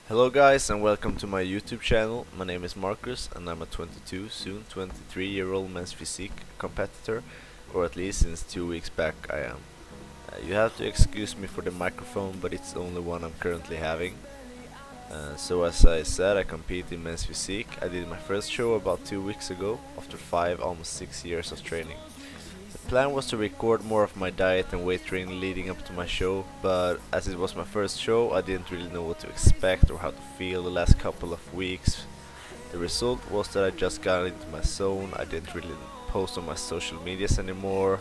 Hello guys and welcome to my YouTube channel. My name is Marcus and I'm a 22, soon 23-year-old men's physique competitor, or at least since 2 weeks back I am. You have to excuse me for the microphone, but it's the only one I'm currently having. So as I said, I compete in men's physique. I did my first show about 2 weeks ago after 5, almost 6 years of training. The plan was to record more of my diet and weight training leading up to my show, but as it was my first show, I didn't really know what to expect or how to feel the last couple of weeks. The result was that I just got into my zone. I didn't really post on my social medias anymore.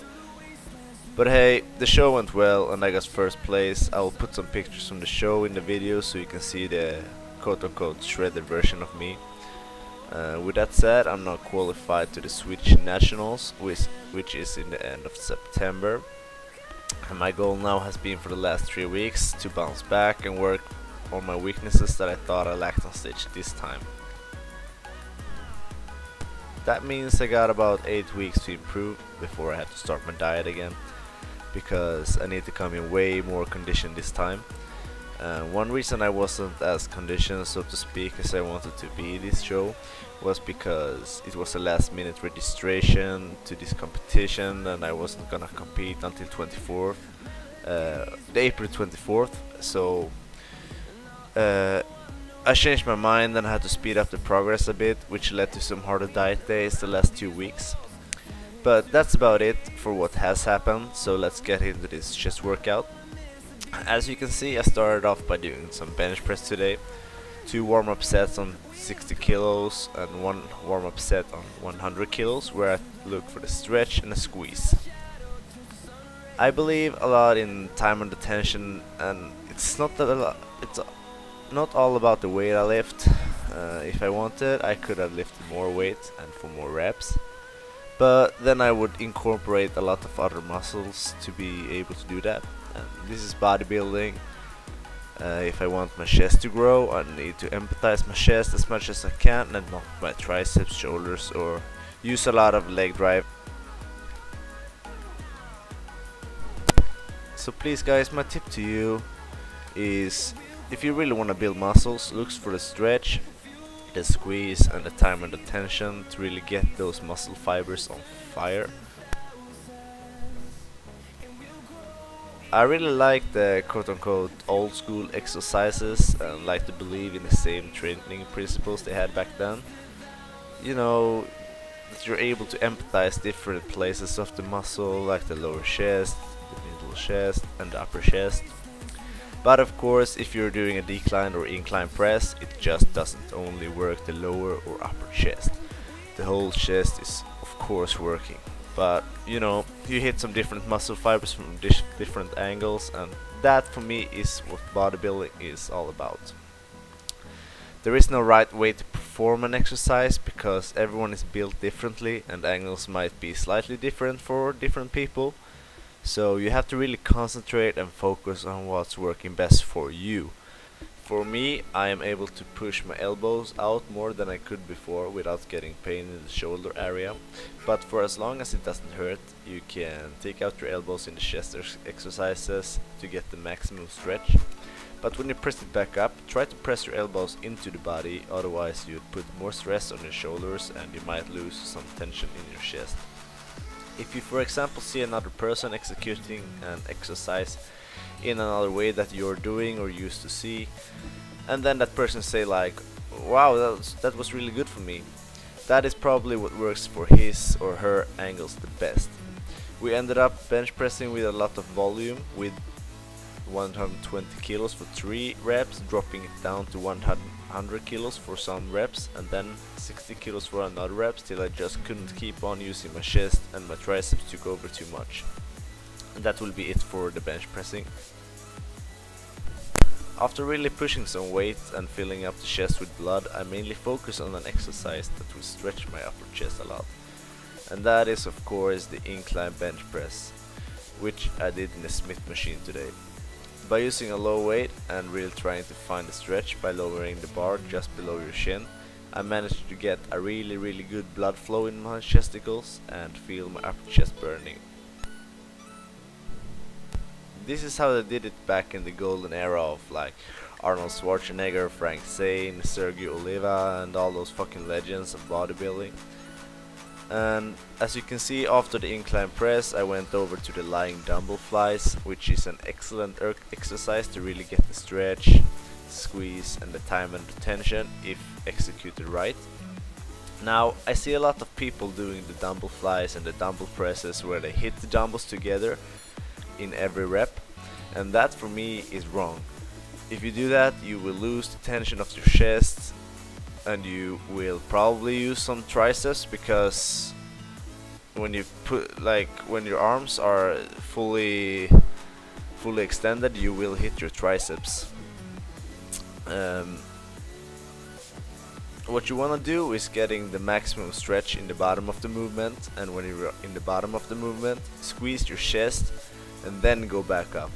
But hey, the show went well and I got first place. I will put some pictures from the show in the video so you can see the quote-unquote shredded version of me. With that said, I'm now qualified to the Swedish Nationals, which is in the end of September. And my goal now has been for the last 3 weeks to bounce back and work on my weaknesses that I thought I lacked on stage this time. That means I got about 8 weeks to improve before I have to start my diet again, because I need to come in way more conditioned this time. One reason I wasn't as conditioned, so to speak, as I wanted to be this show was because it was a last minute registration to this competition and I wasn't gonna compete until 24th, the April 24th, so I changed my mind and had to speed up the progress a bit, which led to some harder diet days the last 2 weeks. But that's about it for what has happened, so let's get into this chest workout. As you can see, I started off by doing some bench press today, 2 warm-up sets on 60 kilos and 1 warm-up set on 100 kilos, where I look for the stretch and a squeeze. I believe a lot in time under tension, and it's not all about the weight I lift. If I wanted, I could have lifted more weight and for more reps, but then I would incorporate a lot of other muscles to be able to do that. This is bodybuilding. If I want my chest to grow, I need to empathize my chest as much as I can and not my triceps, shoulders, or use a lot of leg drive. So please guys, my tip to you is, if you really want to build muscles, look for the stretch, the squeeze and the time under tension to really get those muscle fibers on fire. I really like the quote-unquote old school exercises and like to believe in the same training principles they had back then. You know, that you're able to empathize different places of the muscle, like the lower chest, the middle chest and the upper chest. But of course, if you're doing a decline or incline press, it just doesn't only work the lower or upper chest. The whole chest is of course working. But you know, you hit some different muscle fibers from different angles, and that for me is what bodybuilding is all about. There is no right way to perform an exercise because everyone is built differently and angles might be slightly different for different people. So you have to really concentrate and focus on what's working best for you. For me, I am able to push my elbows out more than I could before without getting pain in the shoulder area. But for as long as it doesn't hurt, you can take out your elbows in the chest exercises to get the maximum stretch. But when you press it back up, try to press your elbows into the body, otherwise you'd put more stress on your shoulders and you might lose some tension in your chest. If you for example see another person executing an exercise in another way that you're doing or used to see, and then that person say like, wow, that was really good for me, that is probably what works for his or her angles the best. We ended up bench pressing with a lot of volume, with 120 kilos for 3 reps, dropping it down to 100 kilos for some reps, and then 60 kilos for another reps, till I just couldn't keep on using my chest and my triceps took over too much. And that will be it for the bench pressing. After really pushing some weight and filling up the chest with blood, I mainly focus on an exercise that will stretch my upper chest a lot. And that is of course the incline bench press, which I did in the Smith machine today. By using a low weight and really trying to find the stretch by lowering the bar just below your shin, I managed to get a really good blood flow in my chesticles and feel my upper chest burning. This is how they did it back in the golden era of like Arnold Schwarzenegger, Frank Zane, Sergio Oliva, and all those fucking legends of bodybuilding. And as you can see, after the incline press I went over to the lying dumbbell flies, which is an excellent exercise to really get the stretch, squeeze and the time and retention if executed right. Now I see a lot of people doing the dumbbell flies and the dumbbell presses where they hit the dumbbells together in every rep, and that for me is wrong. If you do that, you will lose the tension of your chest and you will probably use some triceps, because when you when your arms are fully extended, you will hit your triceps. What you want to do is getting the maximum stretch in the bottom of the movement, and when you're in the bottom of the movement, squeeze your chest and then go back up,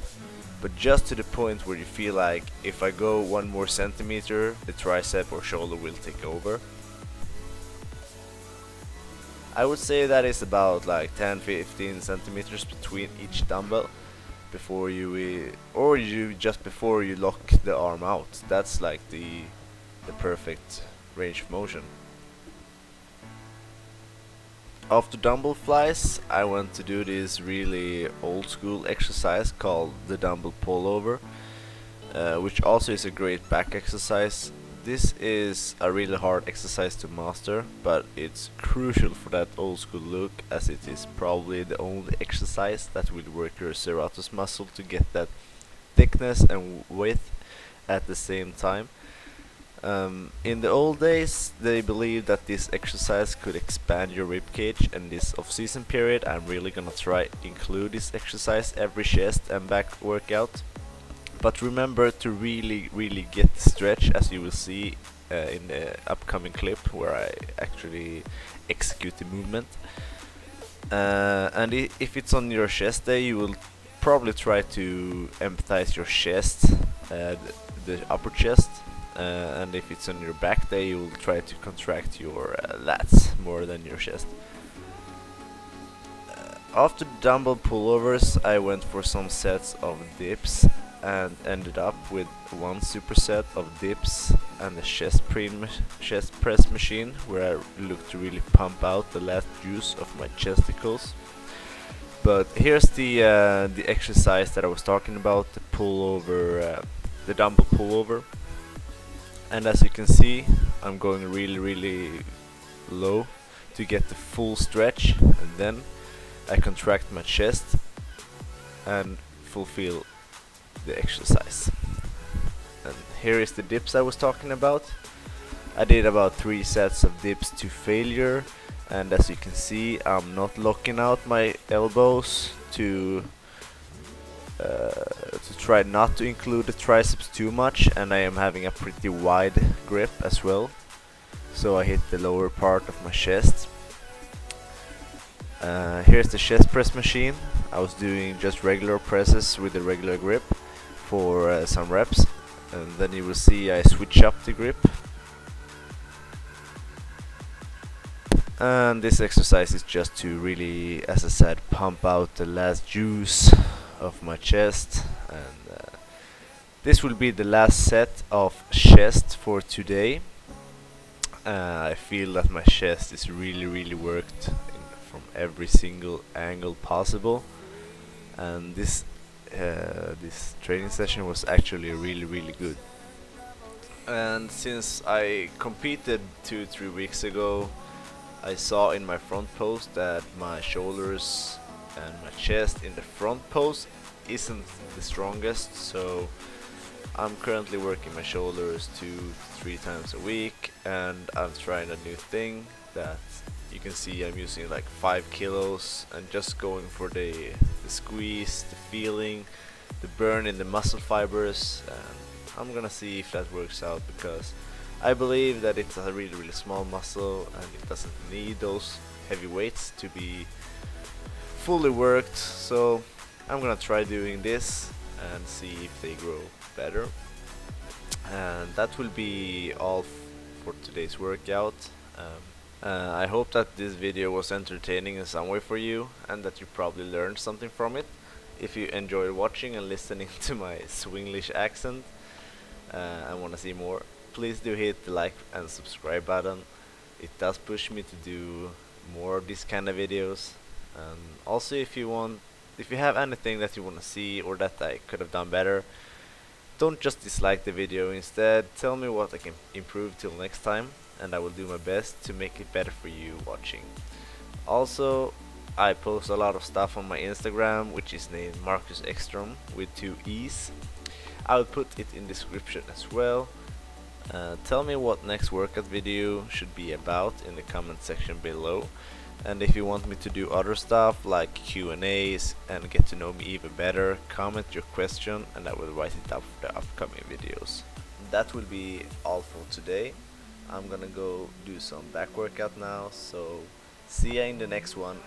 but just to the point where you feel like, if I go 1 more centimeter, the tricep or shoulder will take over. I would say that is about like 10-15 centimeters between each dumbbell before you just before you lock the arm out. That's like the perfect range of motion. After dumbbell flies, I want to do this really old school exercise called the dumbbell pullover, which also is a great back exercise. This is a really hard exercise to master, but it's crucial for that old school look, as it is probably the only exercise that will work your serratus muscle to get that thickness and width at the same time. In the old days, they believed that this exercise could expand your ribcage, and this off-season period I'm really gonna try include this exercise every chest and back workout. But remember to really get the stretch, as you will see in the upcoming clip where I actually execute the movement. And if it's on your chest day, you will probably try to empathize your chest, the upper chest. And if it's on your back day, you will try to contract your lats more than your chest. After dumbbell pullovers, I went for some sets of dips and ended up with 1 superset of dips and a chest press machine, where I look to really pump out the last juice of my chesticles. But here's the exercise that I was talking about, the pullover, the dumbbell pullover. And as you can see, I'm going really low to get the full stretch, and then I contract my chest and fulfill the exercise. And here is the dips I was talking about. I did about 3 sets of dips to failure, and as you can see, I'm not locking out my elbows to try not to include the triceps too much, and I am having a pretty wide grip as well, so I hit the lower part of my chest. Here's the chest press machine. I was doing just regular presses with the regular grip for some reps, and then you will see I switch up the grip. And this exercise is just to really, as I said, pump out the last juice of my chest. And this will be the last set of chest for today. I feel that my chest is really worked from every single angle possible, and this training session was actually really good. And since I competed 2-3 weeks ago, I saw in my front post that my shoulders and my chest in the front pose isn't the strongest, so I'm currently working my shoulders 2-3 times a week, and I'm trying a new thing that you can see I'm using like 5 kilos and just going for the squeeze, the feeling, the burn in the muscle fibers, and I'm gonna see if that works out, because I believe that it's a really small muscle and it doesn't need those heavy weights to be fully worked. So I'm gonna try doing this and see if they grow better. And that will be all for today's workout. I hope that this video was entertaining in some way for you, and that you probably learned something from it. If you enjoyed watching and listening to my Swinglish accent, and want to see more, please do hit the like and subscribe button. It does push me to do more of these kind of videos. And also, if you have anything that you want to see or that I could have done better, don't just dislike the video. Instead, tell me what I can improve till next time, and I will do my best to make it better for you watching. Also, I post a lot of stuff on my Instagram, which is named Marcus Ekstrom with 2 E's. I'll put it in description as well. Tell me what next workout video should be about in the comment section below. And if you want me to do other stuff like Q&As and get to know me even better, comment your question and I will write it up for the upcoming videos. That will be all for today. I'm gonna go do some back workout now, so see ya in the next one.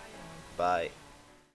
Bye.